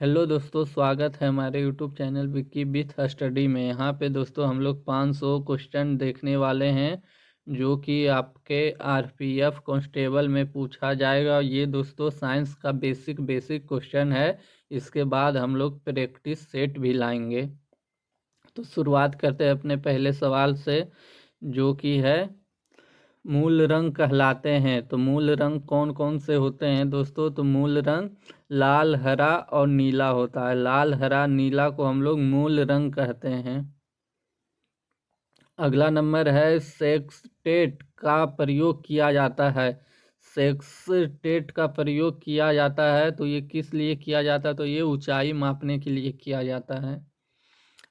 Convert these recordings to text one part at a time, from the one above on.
Hello दोस्तों, स्वागत है हमारे YouTube channel Vicky with study में। यहाँ पे दोस्तों हम लोग 500 क्वेश्चन देखने वाले हैं जो कि आपके आरपीएफ कांस्टेबल में पूछा जाएगा। ये दोस्तों साइंस का बेसिक क्वेश्चन है। इसके बाद हम लोग प्रैक्टिस सेट भी लाएंगे। तो शुरुआत करते हैं अपने पहले सवाल से, जो कि है मूल रंग कहलाते हैं। तो मूल रंग कौन कौन से होते हैं दोस्तों? तो मूल रंग लाल, हरा और नीला होता है। लाल, हरा, नीला को हम लोग मूल रंग कहते हैं। अगला नंबर है सेक्सटेट का प्रयोग किया जाता है। सेक्सटेट का प्रयोग किया जाता है तो ये किस लिए किया जाता है? तो ये ऊंचाई मापने के लिए किया जाता है।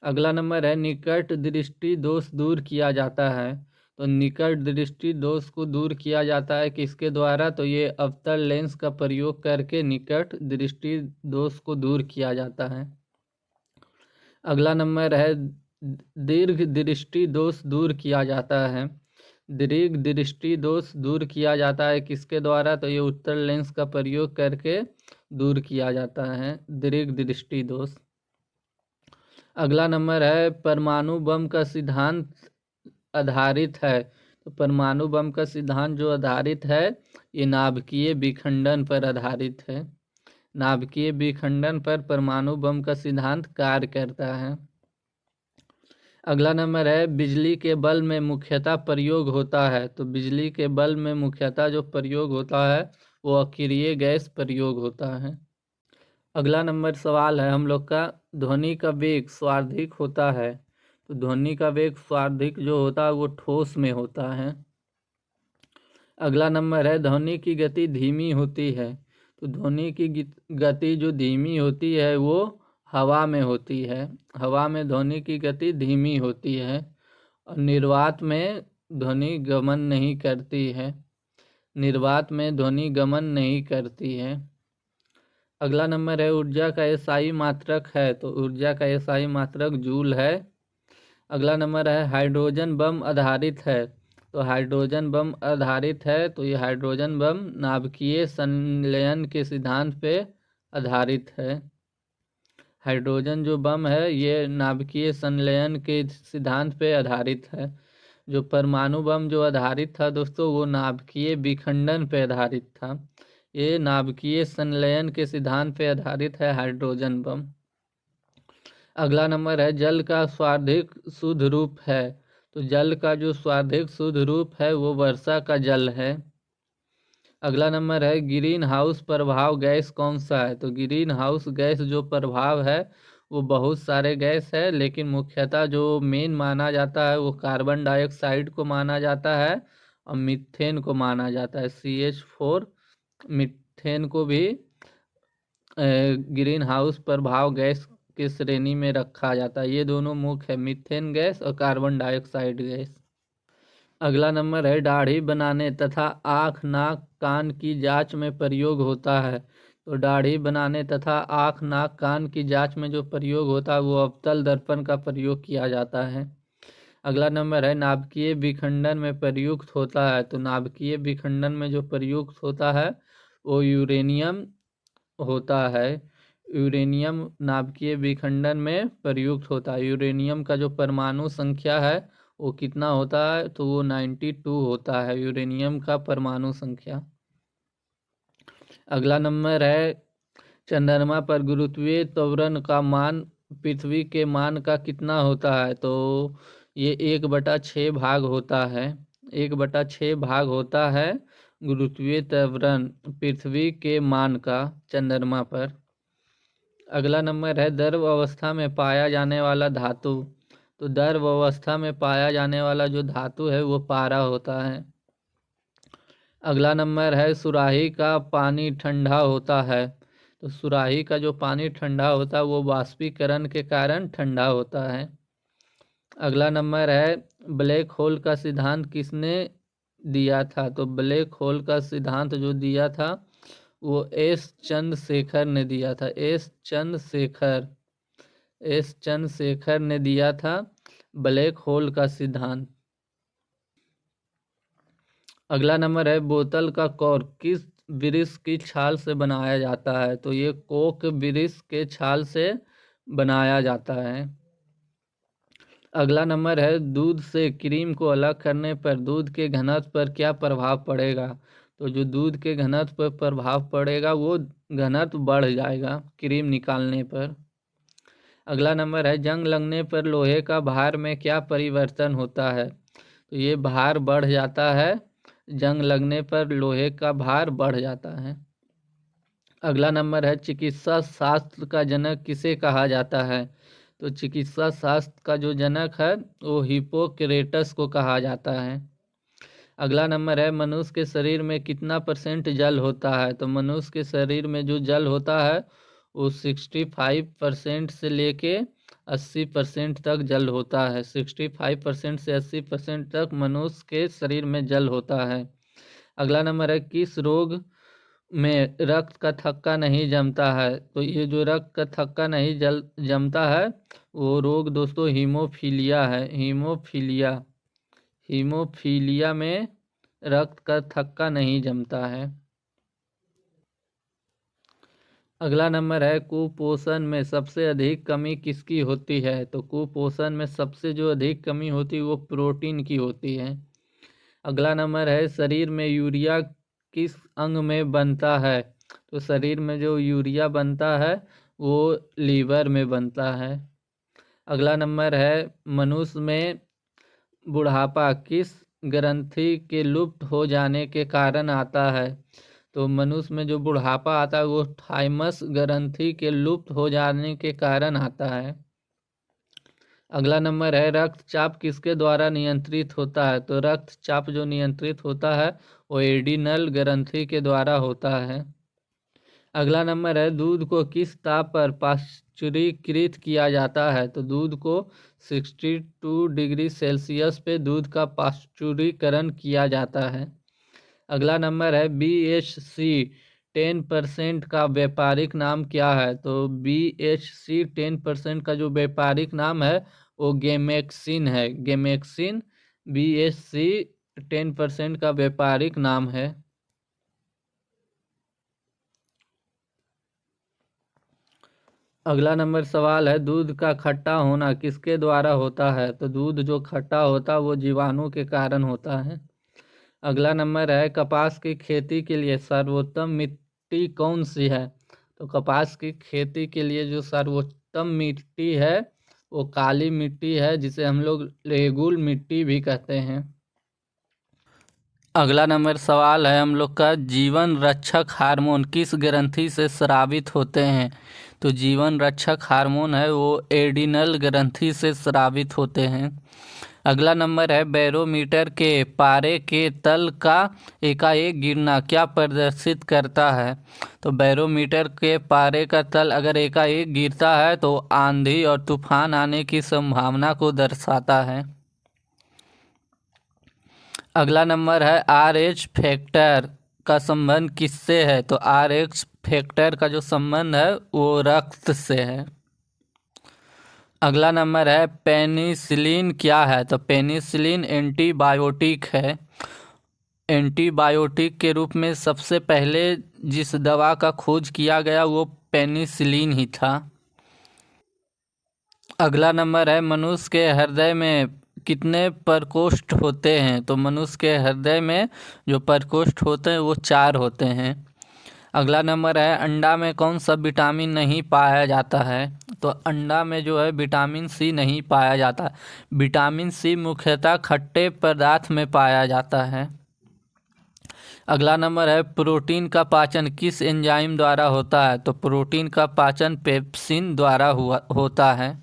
अगला नंबर है निकट दृष्टि दोष दूर किया जाता है। तो निकट दृष्टि दोष को दूर किया जाता है किसके द्वारा? तो ये अवतल लेंस का प्रयोग करके निकट दृष्टि दोष को दूर किया जाता है। अगला नंबर है दीर्घ दृष्टि दोष दूर किया जाता है। दीर्घ दृष्टि दोष दूर किया जाता है किसके द्वारा? तो ये उत्तल लेंस का प्रयोग करके दूर किया जाता है दीर्घ दृष्टि दोष। अगला नंबर है परमाणु बम का सिद्धांत आधारित है। तो परमाणु बम का सिद्धांत जो आधारित है ये नाभिकीय विखंडन पर आधारित है। नाभिकीय विखंडन पर परमाणु बम का सिद्धांत कार्य करता है। अगला नंबर है बिजली के बल्ब में मुख्यतः प्रयोग होता है। तो बिजली के बल्ब में मुख्यतः जो प्रयोग होता है वो अक्रिय गैस प्रयोग होता है। अगला नंबर सवाल है हम लोग का, ध्वनि का वेग सर्वाधिक होता है। तो ध्वनि का वेग सर्वाधिक जो होता है वो ठोस में होता है। अगला नंबर है ध्वनि की गति धीमी होती है। तो ध्वनि की गति जो धीमी होती है वो हवा में होती है। हवा में ध्वनि की गति धीमी होती है और निर्वात में ध्वनि गमन नहीं करती है। निर्वात में ध्वनि गमन नहीं करती है। अगला नंबर है ऊर्जा का एसआई मात्रक है। तो ऊर्जा का एसआई मात्रक जूल है। अगला नंबर है हाइड्रोजन बम आधारित है। तो हाइड्रोजन बम आधारित है तो ये हाइड्रोजन बम नाभिकीय संलयन के सिद्धांत पे आधारित है। हाइड्रोजन जो बम है ये नाभिकीय संलयन के सिद्धांत पे आधारित है। जो परमाणु बम जो आधारित था दोस्तों वो नाभिकीय विखंडन पे आधारित था। ये नाभिकीय संलयन के सिद्धांत पे आधारित है हाइड्रोजन बम। अगला नंबर है जल का सर्वाधिक शुद्ध रूप है। तो जल का जो सर्वाधिक शुद्ध रूप है वो वर्षा का जल है। अगला नंबर है ग्रीन हाउस प्रभाव गैस कौन सा है? तो ग्रीन हाउस गैस जो प्रभाव है वो बहुत सारे गैस है, लेकिन मुख्यतः जो मेन माना जाता है वो कार्बन डाइऑक्साइड को माना जाता है और मीथेन को माना जाता है। CH4 मीथेन को भी ग्रीन हाउस प्रभाव गैस की श्रेणी में रखा जाता है। ये दोनों मुख्य है, मीथेन गैस और कार्बन डाइऑक्साइड गैस। अगला नंबर है दाढ़ी बनाने तथा आँख, नाक, कान की जांच में प्रयोग होता है। तो दाढ़ी बनाने तथा आँख, नाक, कान की जांच में जो प्रयोग होता है वो अवतल दर्पण का प्रयोग किया जाता है। अगला नंबर है नाभिकीय विखंडन में प्रयुक्त होता है। तो नाभिकीय विखंडन में जो प्रयुक्त होता है वो यूरेनियम होता है। यूरेनियम नाभिकीय विखंडन में प्रयुक्त होता है। यूरेनियम का जो परमाणु संख्या है वो कितना होता है? तो वो 92 होता है यूरेनियम का परमाणु संख्या। अगला नंबर है चंद्रमा पर गुरुत्वीय त्वरण का मान पृथ्वी के मान का कितना होता है? तो ये 1/6 भाग होता है। 1/6 भाग होता है गुरुत्वीय त्वरण पृथ्वी के मान का चंद्रमा पर। अगला नंबर है द्रव अवस्था में पाया जाने वाला धातु। तो द्रव अवस्था में पाया जाने वाला जो धातु है वो पारा होता है। अगला नंबर है सुराही का पानी ठंडा होता है। तो सुराही का जो पानी ठंडा होता है वो वाष्पीकरण के कारण ठंडा होता है। अगला नंबर है ब्लैक होल का सिद्धांत किसने दिया था? तो ब्लैक होल का सिद्धांत जो दिया था वो एस चंद्रशेखर ने दिया था। एस चंद्रशेखर ने दिया था ब्लैक होल का सिद्धांत। अगला नंबर है बोतल का कॉर्क किस वृक्ष की छाल से बनाया जाता है? तो ये कोक वृक्ष के छाल से बनाया जाता है। अगला नंबर है, दूध से क्रीम को अलग करने पर दूध के घनत्व पर क्या प्रभाव पड़ेगा? तो जो दूध के घनत्व पर प्रभाव पड़ेगा वो घनत्व बढ़ जाएगा क्रीम निकालने पर। अगला नंबर है, जंग लगने पर लोहे का भार में क्या परिवर्तन होता है? तो ये भार बढ़ जाता है, जंग लगने पर लोहे का भार बढ़ जाता है। अगला नंबर है, चिकित्सा शास्त्र का जनक किसे कहा जाता है? तो चिकित्सा शास्त्र का जो जनक है वो हिप्पोक्रेटस को कहा जाता है। अगला नंबर है, मनुष्य के शरीर में कितना % जल होता है? तो मनुष्य के शरीर में जो जल होता है वो 65% से लेके 80% तक जल होता है। 65% से 80% तक मनुष्य के शरीर में जल होता है। अगला नंबर है, किस रोग में रक्त का थक्का नहीं जमता है? तो ये जो रक्त का थक्का नहीं जमता है वो रोग दोस्तों हीमोफीलिया है। हीमोफीलिया में रक्त का थक्का नहीं जमता है। अगला नंबर है, कुपोषण में सबसे अधिक कमी किसकी होती है? तो कुपोषण में सबसे जो अधिक कमी होती है वो प्रोटीन की होती है। अगला नंबर है, शरीर में यूरिया किस अंग में बनता है? तो शरीर में जो यूरिया बनता है वो लीवर में बनता है। अगला नंबर है, मनुष्य में बुढ़ापा किस ग्रंथि के लुप्त हो जाने के कारण आता है? तो मनुष्य में जो बुढ़ापा आता है वो थाइमस ग्रंथि के लुप्त हो जाने के कारण आता है। अगला नंबर है, रक्तचाप किसके द्वारा नियंत्रित होता है? तो रक्तचाप जो नियंत्रित होता है वो एडिनल ग्रंथि के द्वारा होता है। अगला नंबर है, दूध को किस ताप पर पाश्चुरीकृत किया जाता है? तो दूध को 62 डिग्री सेल्सियस पे दूध का पाश्चुरीकरण किया जाता है। अगला नंबर है, BHC 10% का व्यापारिक नाम क्या है? तो BHC 10% का जो व्यापारिक नाम है वो गेमेक्सिन है। गेमेक्सिन BHC 10% का व्यापारिक नाम है। अगला नंबर सवाल है, दूध का खट्टा होना किसके द्वारा होता है? तो दूध जो खट्टा होता है वो जीवाणु के कारण होता है। अगला नंबर है, कपास की खेती के लिए सर्वोत्तम मिट्टी कौन सी है? तो कपास की खेती के लिए जो सर्वोत्तम मिट्टी है वो काली मिट्टी है, जिसे हम लोग रेगुल मिट्टी भी कहते हैं। अगला नंबर सवाल है हम लोग का, जीवन रक्षक हार्मोन किस ग्रंथि से स्रावित होते हैं? तो जीवन रक्षक हार्मोन है वो एडिनल ग्रंथि से स्रावित होते हैं। अगला नंबर है, बैरोमीटर के पारे के तल का एकाएक गिरना क्या प्रदर्शित करता है? तो बैरोमीटर के पारे का तल अगर एकाएक गिरता है तो आंधी और तूफान आने की संभावना को दर्शाता है। अगला नंबर है, RH फैक्टर का संबंध किससे है? तो RH फैक्टर का जो संबंध है वो रक्त से है। अगला नंबर है, पेनिसिलिन क्या है? तो पेनिसिलिन एंटीबायोटिक है। एंटीबायोटिक के रूप में सबसे पहले जिस दवा का खोज किया गया वो पेनिसिलिन ही था। अगला नंबर है, मनुष्य के हृदय में कितने प्रकोष्ठ होते हैं? तो मनुष्य के हृदय में जो प्रकोष्ठ होते हैं वो 4 होते हैं। अगला नंबर है, अंडा में कौन सा विटामिन नहीं पाया जाता है? तो अंडा में जो है विटामिन C नहीं पाया जाता। विटामिन C मुख्यतः खट्टे पदार्थ में पाया जाता है। अगला नंबर है, प्रोटीन का पाचन किस एंजाइम द्वारा होता है? तो प्रोटीन का पाचन पेप्सिन द्वारा होता है।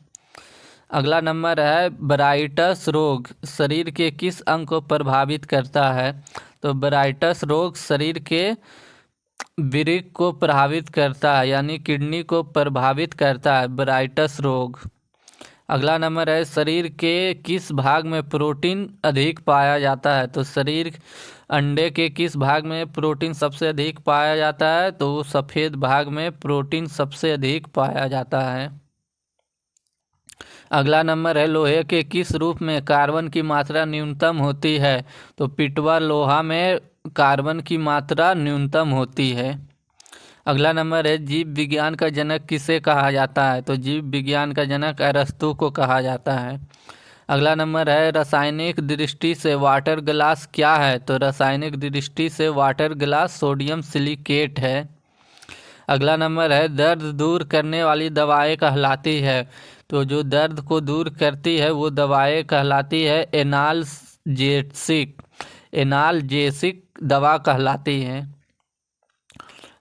अगला नंबर है, ब्राइटस रोग शरीर के किस अंग को प्रभावित करता है? तो ब्राइटस रोग शरीर के वृक्क को प्रभावित करता है, यानी किडनी को प्रभावित करता है ब्राइटस रोग। अगला नंबर है, शरीर के किस भाग में प्रोटीन अधिक पाया जाता है? तो शरीर अंडे के किस भाग में प्रोटीन सबसे अधिक पाया जाता है? तो सफ़ेद भाग में प्रोटीन सबसे अधिक पाया जाता है। अगला नंबर है, लोहे के किस रूप में कार्बन की मात्रा न्यूनतम होती है? तो पिटवा लोहा में कार्बन की मात्रा न्यूनतम होती है। अगला नंबर है, जीव विज्ञान का जनक किसे कहा जाता है? तो जीव विज्ञान का जनक अरस्तु को कहा जाता है। अगला नंबर है, रासायनिक दृष्टि से वाटर ग्लास क्या है? तो रासायनिक दृष्टि से वाटर ग्लास सोडियम सिलिकेट है। अगला नंबर है, दर्द दूर करने वाली दवाएं कहलाती है? तो जो दर्द को दूर करती है वो दवाएं कहलाती है एनाल्जेसिक दवा कहलाती है।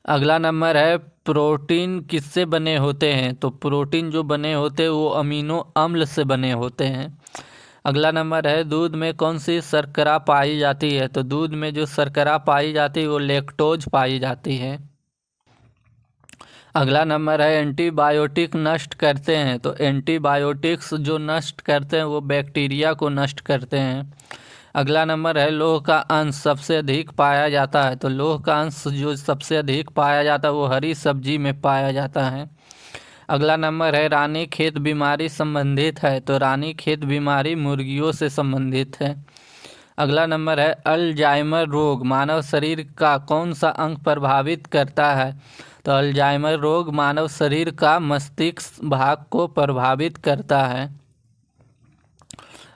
अगला नंबर है, प्रोटीन किससे बने होते हैं? तो प्रोटीन जो बने होते हैं वो अमीनो अम्ल से बने होते हैं। अगला नंबर है, दूध में कौन सी शर्करा पाई जाती है? तो दूध में जो शर्करा पाई जाती है वो लैक्टोज पाई जाती है। अगला नंबर है, एंटीबायोटिक नष्ट करते हैं? तो एंटीबायोटिक्स जो नष्ट करते हैं वो बैक्टीरिया को नष्ट करते हैं। अगला नंबर है, लोह का अंश सबसे अधिक पाया जाता है? तो लोह का अंश जो सबसे अधिक पाया जाता है वो हरी सब्जी में पाया जाता है। अगला नंबर है, रानीखेत बीमारी संबंधित है? तो रानीखेत बीमारी मुर्गियों से संबंधित है। अगला नंबर है, अल्जाइमर रोग मानव शरीर का कौन सा अंग प्रभावित करता है? तो अल्जाइमर रोग मानव शरीर का मस्तिष्क भाग को प्रभावित करता है।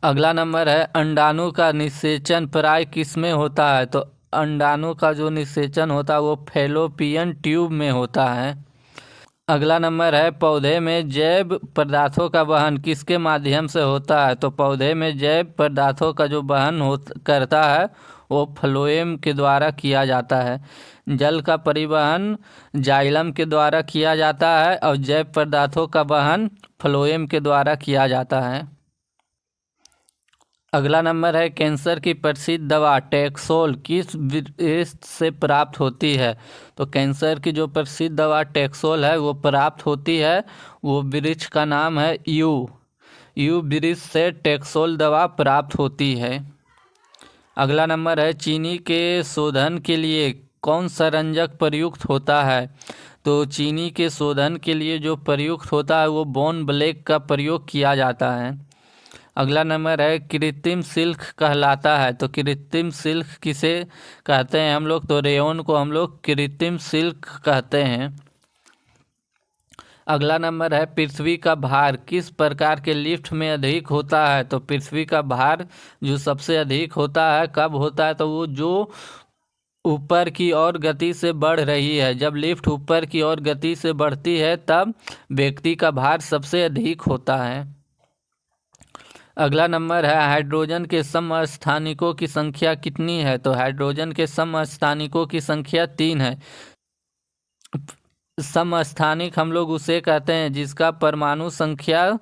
अगला नंबर है, अंडाणु का निषेचन प्राय किस में होता है? तो अंडाणु का जो निषेचन होता है वो फैलोपियन ट्यूब में होता है। अगला नंबर है, पौधे में जैव पदार्थों का वहन किसके माध्यम से होता है? तो पौधे में जैव पदार्थों का जो वहन करता है वो फ्लोएम के द्वारा किया जाता है। जल का परिवहन जाइलम के द्वारा किया जाता है और जैव पदार्थों का वहन फ्लोएम के द्वारा किया जाता है। अगला नंबर है, कैंसर की प्रसिद्ध दवा टैक्सोल किस वृक्ष से प्राप्त होती है? तो कैंसर की जो प्रसिद्ध दवा टैक्सोल है वो प्राप्त होती है, वो वृक्ष का नाम है यू वृक्ष से टैक्सोल दवा प्राप्त होती है। अगला नंबर है, चीनी के शोधन के लिए कौन सा रंजक प्रयुक्त होता है? तो चीनी के शोधन के लिए जो प्रयुक्त होता है वो बोन ब्लैक का प्रयोग किया जाता है। अगला नंबर है, कृत्रिम सिल्क कहलाता है? तो कृत्रिम सिल्क किसे कहते हैं हम लोग? तो रेयन को हम लोग कृत्रिम सिल्क कहते हैं। अगला नंबर है, पृथ्वी का भार किस प्रकार के लिफ्ट में अधिक होता है? तो पृथ्वी का भार जो सबसे अधिक होता है कब होता है? तो वो जो ऊपर की ओर गति से बढ़ रही है, जब लिफ्ट ऊपर की ओर गति से बढ़ती है तब व्यक्ति का भार सबसे अधिक होता है। अगला नंबर है, हाइड्रोजन के समस्थानिकों की संख्या कितनी है? तो हाइड्रोजन के समस्थानिकों की संख्या 3 है। समस्थानिक हम लोग उसे कहते हैं जिसका परमाणु संख्या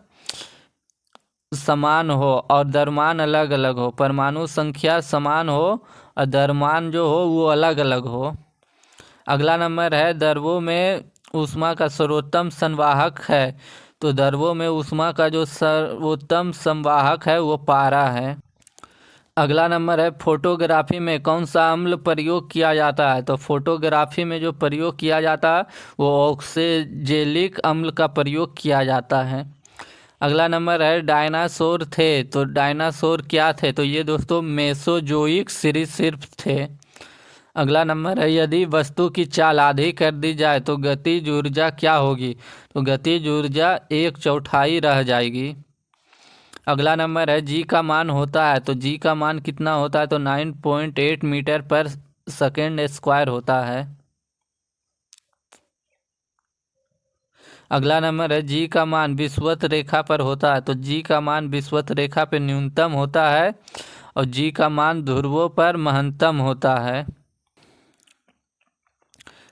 समान हो और द्रव्यमान अलग अलग हो। परमाणु संख्या समान हो और द्रव्यमान जो हो वो अलग अलग हो। अगला नंबर है, द्रवों में ऊष्मा का सर्वोत्तम संवाहक है? तो द्रवों में ऊष्मा का जो सर्वोत्तम संवाहक है वो पारा है। अगला नंबर है, फोटोग्राफी में कौन सा अम्ल प्रयोग किया जाता है? तो फोटोग्राफी में जो प्रयोग किया जाता है वो ऑक्सेजेलिक अम्ल का प्रयोग किया जाता है। अगला नंबर है, डायनासोर थे? तो डायनासोर क्या थे? तो ये दोस्तों मेसोजोइक सरीसृप थे। अगला नंबर है, यदि वस्तु की चाल आधी कर दी जाए तो गतिज ऊर्जा क्या होगी? तो गतिज ऊर्जा 1/4 रह जाएगी। अगला नंबर है, जी का मान होता है? तो जी का मान कितना होता है? तो 9.8 मीटर पर सेकेंड स्क्वायर होता है। अगला नंबर है, जी का मान विषुवत रेखा पर होता है? तो जी का मान विषुवत रेखा पर न्यूनतम होता है और जी का मान ध्रुवों पर महत्तम होता है।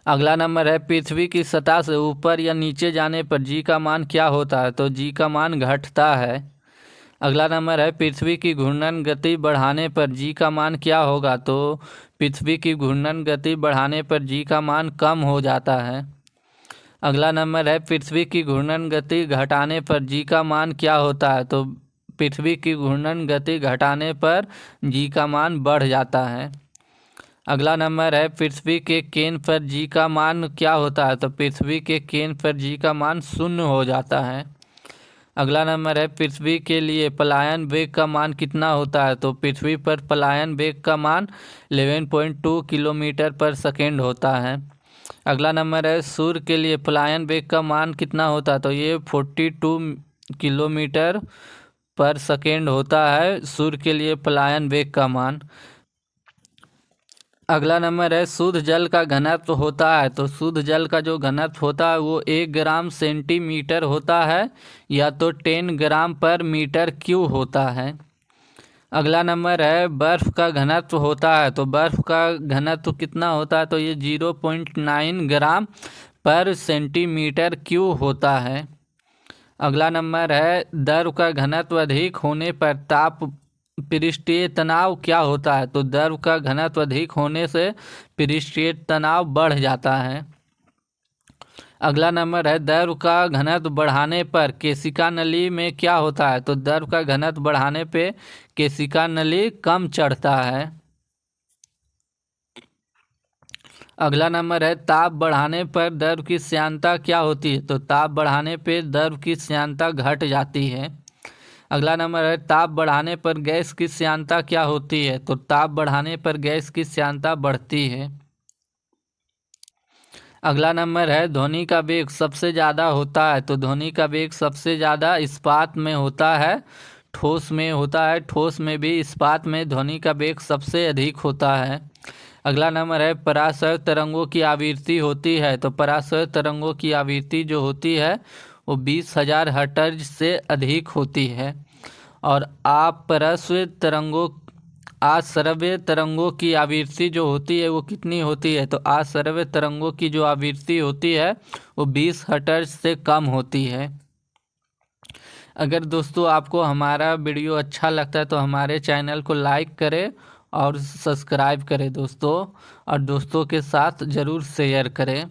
अगला नंबर है, पृथ्वी की सतह से ऊपर या नीचे जाने पर जी का मान क्या होता है? तो जी का मान घटता है। अगला नंबर है, पृथ्वी की घूर्णन गति बढ़ाने पर जी का मान क्या होगा? तो पृथ्वी की घूर्णन गति बढ़ाने पर जी का मान कम हो जाता है। अगला नंबर है, पृथ्वी की घूर्णन गति घटाने पर जी का मान क्या होता है? तो पृथ्वी की घूर्णन गति घटाने पर जी का मान बढ़ जाता है। अगला नंबर है, पृथ्वी के केंद्र पर जी का मान क्या होता है? तो पृथ्वी के केंद्र पर जी का मान 0 हो जाता है। अगला नंबर है पृथ्वी के लिए पलायन वेग का मान कितना होता है। तो पृथ्वी पर पलायन वेग का मान 11.2 किलोमीटर पर सेकेंड होता है। अगला नंबर है सूर्य के लिए पलायन वेग का मान कितना होता है। तो ये 42 किलोमीटर पर सेकेंड होता है सूर्य के लिए पलायन वेग का मान। अगला नंबर है शुद्ध जल का घनत्व होता है। तो शुद्ध जल का जो घनत्व होता है वो 1 ग्राम सेंटीमीटर होता है या तो 10 ग्राम पर मीटर क्यूब होता है। अगला नंबर है बर्फ़ का घनत्व होता है। तो बर्फ़ का घनत्व कितना होता है। तो ये 0.9 ग्राम पर सेंटीमीटर क्यूब होता है। अगला नंबर है द्रव का घनत्व अधिक होने पर ताप पृष्ठीय तनाव क्या होता है। तो द्रव का घनत्व अधिक होने से पृष्ठीय तनाव बढ़ जाता है। अगला नंबर है द्रव का घनत्व बढ़ाने पर केशिका नली में क्या होता है। तो द्रव का घनत्व बढ़ाने पे केशिका नली कम चढ़ता है। अगला नंबर है ताप बढ़ाने पर द्रव की श्यानता क्या होती है। तो ताप बढ़ाने पे द्रव की श्यानता घट जाती है। अगला नंबर है ताप बढ़ाने पर गैस की श्यानता क्या होती है। तो ताप बढ़ाने पर गैस की श्यानता बढ़ती है। अगला नंबर है ध्वनि का वेग सबसे ज़्यादा होता है। तो ध्वनि का वेग सबसे ज़्यादा इस्पात में होता है, ठोस में होता है। ठोस में भी इस्पात में ध्वनि का वेग सबसे अधिक होता है। अगला नंबर है परासर तरंगों की आवृत्ति होती है। तो परासर तरंगों की आवृत्ति जो होती है वो 20,000 हर्ट्ज से अधिक होती है। और आश्रव्य तरंगों की आवृत्ति जो होती है वो कितनी होती है। तो आश्रव्य तरंगों की जो आवृत्ति होती है वो 20 हर्ट्ज से कम होती है। अगर दोस्तों आपको हमारा वीडियो अच्छा लगता है तो हमारे चैनल को लाइक करें और सब्सक्राइब करें दोस्तों, और दोस्तों के साथ ज़रूर शेयर करें।